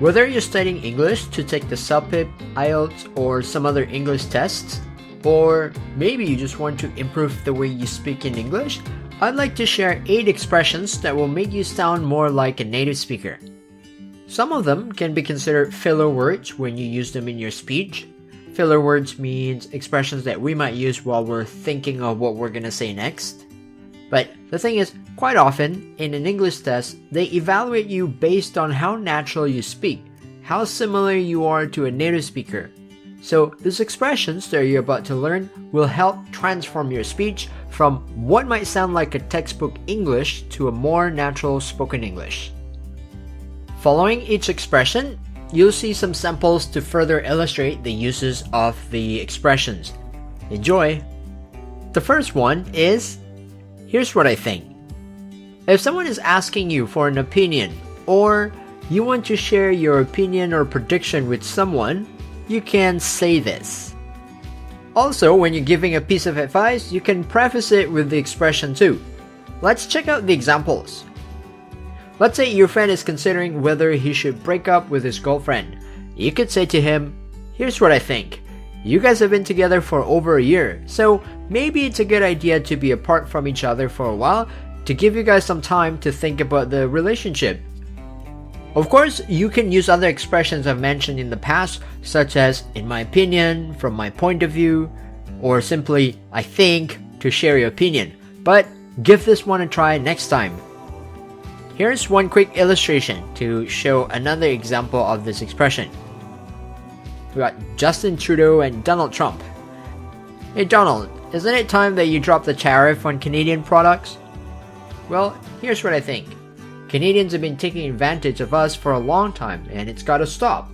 Whether you're studying English to take the CELPIP, IELTS, or some other English tests, or maybe you just want to improve the way you speak in English, I'd like to share 8 expressions that will make you sound more like a native speaker. Some of them can be considered filler words when you use them in your speech. Filler words means expressions that we might use while we're thinking of what we're gonna say next. But the thing is, quite often, in an English test, they evaluate you based on how natural you speak, how similar you are to a native speaker. So these expressions that you're about to learn will help transform your speech from what might sound like a textbook English to a more natural spoken English. Following each expression, you'll see some samples to further illustrate the uses of the expressions. Enjoy! The first one is, here's what I think. If someone is asking you for an opinion, or you want to share your opinion or prediction with someone, you can say this. Also, when you're giving a piece of advice, you can preface it with the expression too. Let's check out the examples. Let's say your friend is considering whether he should break up with his girlfriend. You could say to him, here's what I think. You guys have been together for over a year, so maybe it's a good idea to be apart from each other for a while to give you guys some time to think about the relationship. Of course, you can use other expressions I've mentioned in the past, such as in my opinion, from my point of view, or simply I think to share your opinion. But give this one a try next time. Here's one quick illustration to show another example of this expression. We got Justin Trudeau and Donald Trump. Hey Donald, isn't it time that you drop the tariff on Canadian products? Well, here's what I think. Canadians have been taking advantage of us for a long time, and it's gotta stop.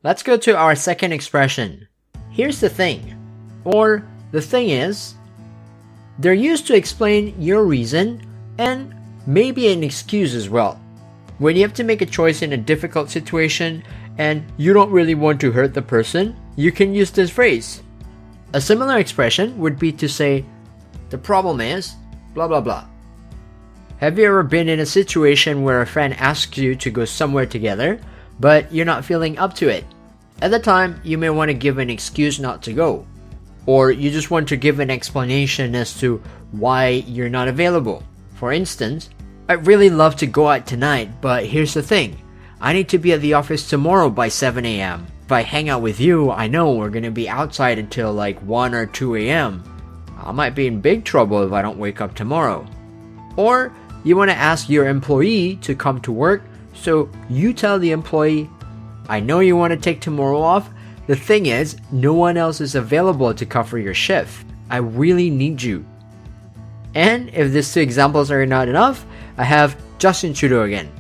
Let's go to our second expression. Here's the thing, or the thing is. They're used to explain your reason and maybe an excuse as well. When you have to make a choice in a difficult situation and you don't really want to hurt the person, you can use this phrase. A similar expression would be to say, the problem is, blah blah blah. Have you ever been in a situation where a friend asks you to go somewhere together, but you're not feeling up to it? At the time, you may want to give an excuse not to go, or you just want to give an explanation as to why you're not available. For instance, I'd really love to go out tonight, but here's the thing. I need to be at the office tomorrow by 7 a.m. If I hang out with you, I know we're gonna be outside until like 1 or 2 a.m. I might be in big trouble if I don't wake up tomorrow. Or you want to ask your employee to come to work, so you tell the employee, I know you want to take tomorrow off. The thing is, no one else is available to cover your shift. I really need you. And if these 2 examples are not enough, I have Justin Trudeau again.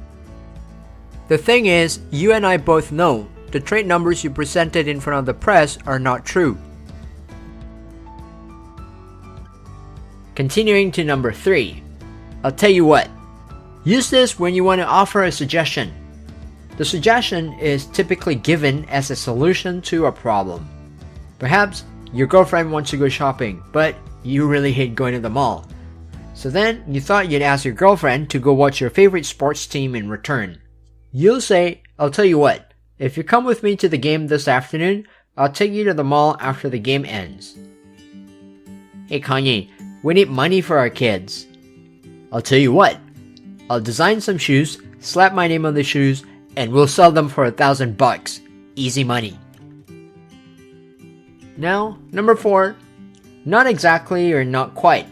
The thing is, you and I both know the trade numbers you presented in front of the press are not true. Continuing to number 3. I'll tell you what. Use this when you want to offer a suggestion. The suggestion is typically given as a solution to a problem. Perhaps your girlfriend wants to go shopping, but you really hate going to the mall. So then you thought you'd ask your girlfriend to go watch your favorite sports team in return. You'll say, I'll tell you what. If you come with me to the game this afternoon, I'll take you to the mall after the game ends. Hey Kanye, we need money for our kids. I'll tell you what, I'll design some shoes, slap my name on the shoes, and we'll sell them for $1,000. Easy money. Now, number 4, not exactly or not quite.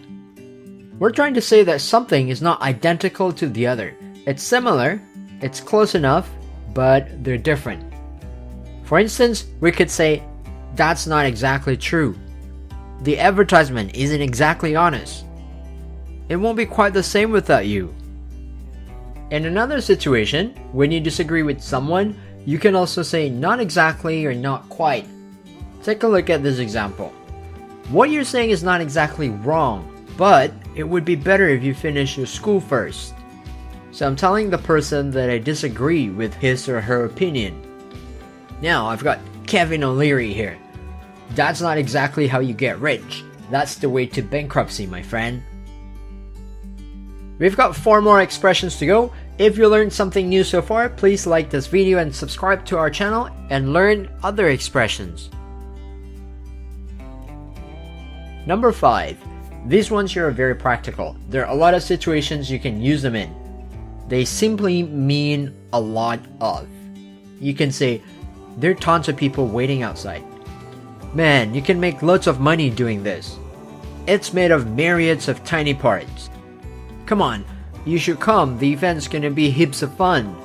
We're trying to say that something is not identical to the other. It's similar, it's close enough, but they're different. For instance, we could say, that's not exactly true. The advertisement isn't exactly honest. It won't be quite the same without you. In another situation, when you disagree with someone, you can also say not exactly or not quite. Take a look at this example. What you're saying is not exactly wrong, but it would be better if you finish your school first. So I'm telling the person that I disagree with his or her opinion. Now I've got Kevin O'Leary here. That's not exactly how you get rich. That's the way to bankruptcy, my friend. We've got 4 more expressions to go. If you learned something new so far, please like this video and subscribe to our channel and learn other expressions. Number 5. These ones here are very practical. There are a lot of situations you can use them in. They simply mean a lot of. You can say, there are tons of people waiting outside. Man, you can make lots of money doing this. It's made of myriads of tiny parts. Come on, you should come, the event's gonna be heaps of fun.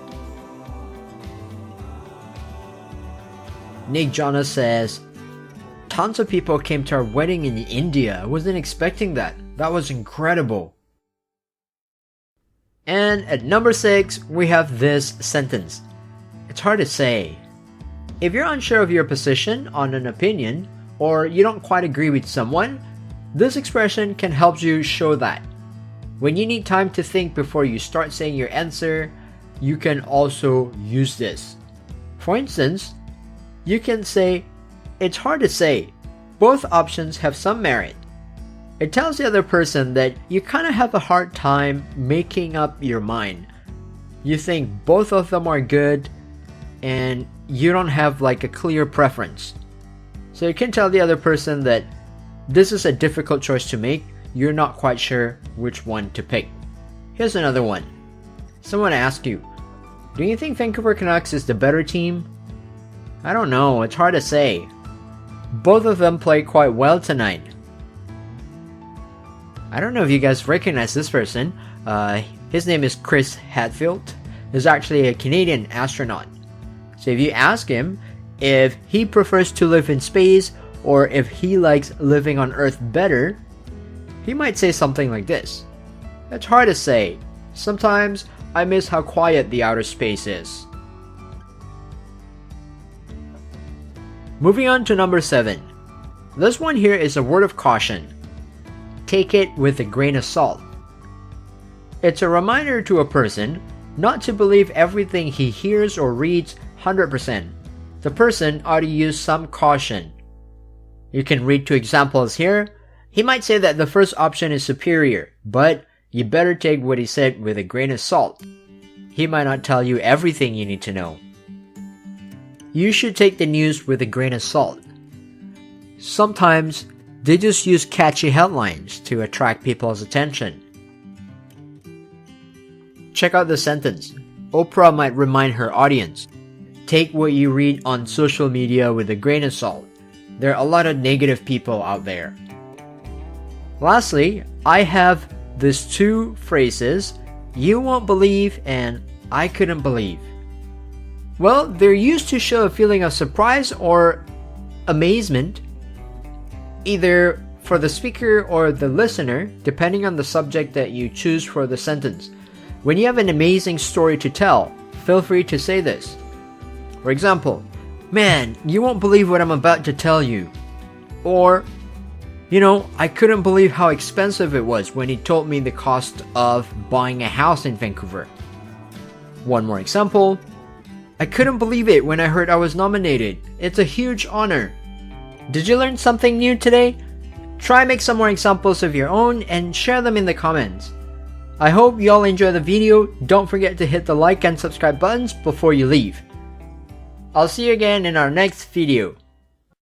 Nick Jonas says, tons of people came to our wedding in India. I wasn't expecting that. That was incredible. And at number 6, we have this sentence. It's hard to say. If you're unsure of your position on an opinion, or you don't quite agree with someone, this expression can help you show that. When you need time to think before you start saying your answer, you can also use this. For instance, you can say, it's hard to say. Both options have some merit. It tells the other person that you kind of have a hard time making up your mind. You think both of them are good and you don't have like a clear preference. So you can tell the other person that this is a difficult choice to make. You're not quite sure which one to pick. Here's another one. Someone asks you, do you think Vancouver Canucks is the better team? I don't know, it's hard to say. Both of them played quite well tonight. I don't know if you guys recognize this person. His name is Chris Hadfield. He's actually a Canadian astronaut. So if you ask him if he prefers to live in space or if he likes living on Earth better, he might say something like this. It's hard to say. Sometimes I miss how quiet the outer space is. Moving on to number 7. This one here is a word of caution. Take it with a grain of salt. It's a reminder to a person not to believe everything he hears or reads 100%. The person ought to use some caution. You can read 2 examples here. He might say that the first option is superior, but you better take what he said with a grain of salt. He might not tell you everything you need to know. You should take the news with a grain of salt. Sometimes they just use catchy headlines to attract people's attention. Check out the sentence. Oprah might remind her audience, take what you read on social media with a grain of salt. There are a lot of negative people out there. Lastly, I have these 2 phrases, you won't believe and I couldn't believe. Well, they're used to show a feeling of surprise or amazement, either for the speaker or the listener, depending on the subject that you choose for the sentence. When you have an amazing story to tell, feel free to say this. For example, man, you won't believe what I'm about to tell you. Or, I couldn't believe how expensive it was when he told me the cost of buying a house in Vancouver. One more example. I couldn't believe it when I heard I was nominated. It's a huge honor. Did you learn something new today? Try make some more examples of your own and share them in the comments. I hope you all enjoy the video. Don't forget to hit the like and subscribe buttons before you leave. I'll see you again in our next video.